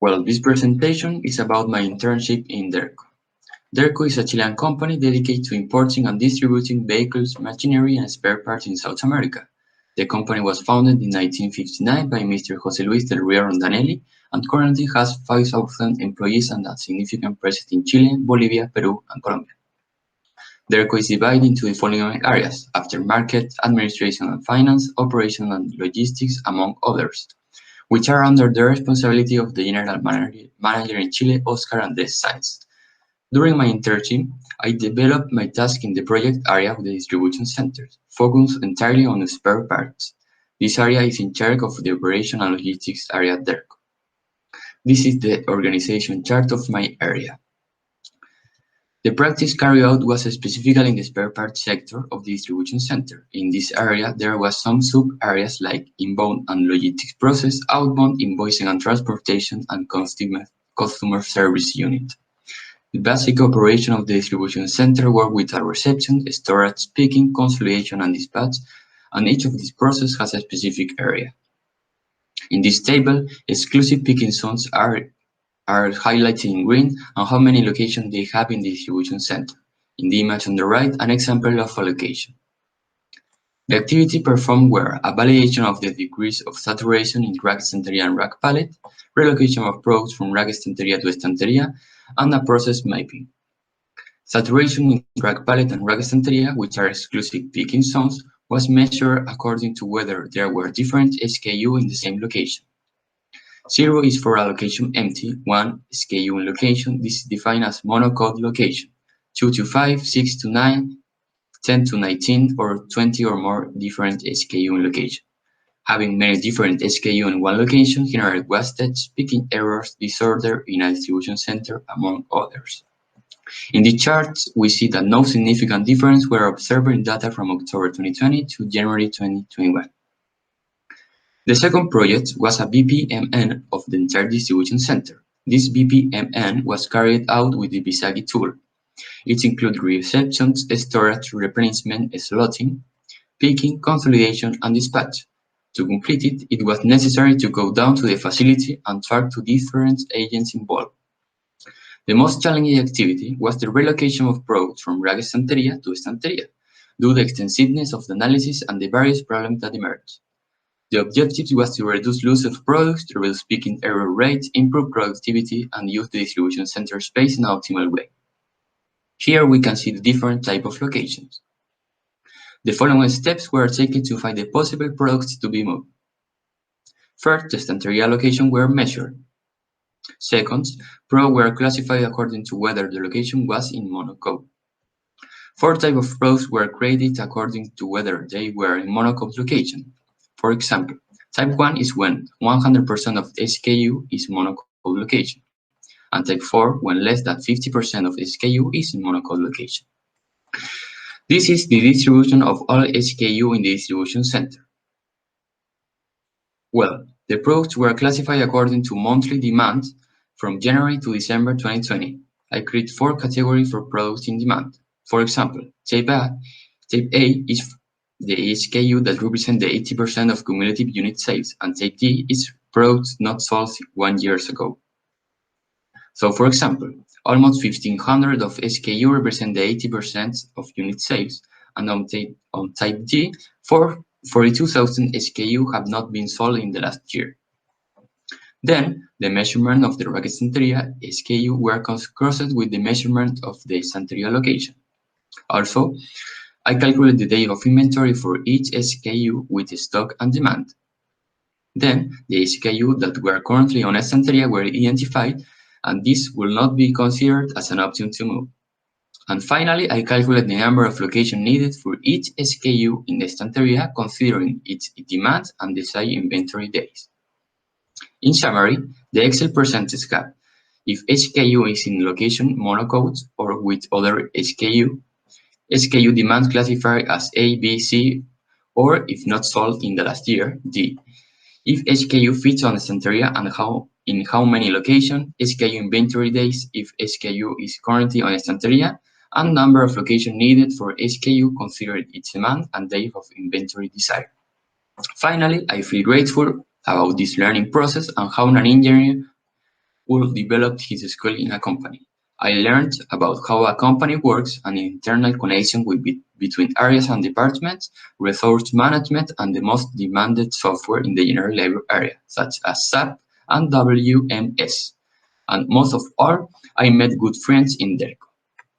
Well, this presentation is about my internship in Derco. Derco is a Chilean company dedicated to importing and distributing vehicles, machinery, and spare parts in South America. The company was founded in 1959 by Mr. José Luis del Río Rondanelli and currently has 5,000 employees and a significant presence in Chile, Bolivia, Peru, and Colombia. Derco is divided into the following areas: aftermarket, administration and finance, operation and logistics, among others, which are under the responsibility of the general manager in Chile, Oscar Andrés Sáenz. During my internship, I developed my task in the project area of the distribution center, focused entirely on spare parts. This area is in charge of the operation and logistics area at Derco. This is the organization chart of my area. The practice carried out was specifically in the spare parts sector of the distribution center. In this area, there was some sub-areas like inbound and logistics process, outbound invoicing and transportation, and customer service unit. The basic operation of the distribution center works with a reception, storage, picking, consolidation, and dispatch, and each of these processes has a specific area. In this table, exclusive picking zones are highlighted in green and how many locations they have in the distribution center. In the image on the right, an example of a location. The activity performed were a validation of the degrees of saturation in rack estanteria and rack pallet, relocation of products from rack estanteria to estanteria, and a process mapping. Saturation in rack pallet and rack estanteria, which are exclusive picking zones, was measured according to whether there were different SKU in the same location. 0 is for a location empty, 1 SKU in location. This is defined as monocode location. 2 to 5, 6 to 9, 10 to 19, or 20 or more different SKU in location. Having many different SKU in one location generated wastage, picking errors, disorder in a distribution center, among others. In the charts, we see that no significant difference were observed in data from October 2020 to January 2021. The second project was a BPMN of the entire distribution center. This BPMN was carried out with the Visagi tool. It includes receptions, storage, replenishment, slotting, picking, consolidation, and dispatch. To complete it, it was necessary to go down to the facility and talk to different agents involved. The most challenging activity was the relocation of products from rack estanteria to estanteria, due to the extensiveness of the analysis and the various problems that emerged. The objective was to reduce loss of products, to reduce picking error rates, improve productivity, and use the distribution center space in an optimal way. Here we can see the different types of locations. The following steps were taken to find the possible products to be moved. First, the estanteria location were measured. Second, products were classified according to whether the location was in monocode. 4 types of products were created according to whether they were in monocode location. For example, type 1 is when 100% of SKU is monocode location, and type 4 when less than 50% of SKU is in monocode location. This is the distribution of all SKU in the distribution center. Well, the products were classified according to monthly demand from January to December 2020. I create 4 categories for products in demand. For example, type A is the SKU that represent the 80% of cumulative unit sales, and type D is products not sold 1 year ago. So, for example, almost 1,500 of SKU represent the 80% of unit sales, and on type D, 42,000 SKU have not been sold in the last year. Then, the measurement of the rack estanteria SKU were crossed with the measurement of the estanteria location. Also, I calculate the day of inventory for each SKU with stock and demand. Then, the SKU that were currently on estanteria were identified, and this will not be considered as an option to move. And finally, I calculate the number of locations needed for each SKU in the estanteria, considering its demand and desired inventory days. In summary, the Excel presents a gap. If SKU is in location monocodes or with other SKU demand classified as A, B, C, or if not sold in the last year, D. If SKU fits on estanteria and in how many locations, SKU inventory days if SKU is currently on estanteria, and number of locations needed for SKU considering its demand and day of inventory desired. Finally, I feel grateful about this learning process and how an engineer Will developed his skill in a company. I learned about how a company works and internal connection between areas and departments, resource management, and the most demanded software in the general labor area, such as SAP and WMS. And most of all, I met good friends in Derco.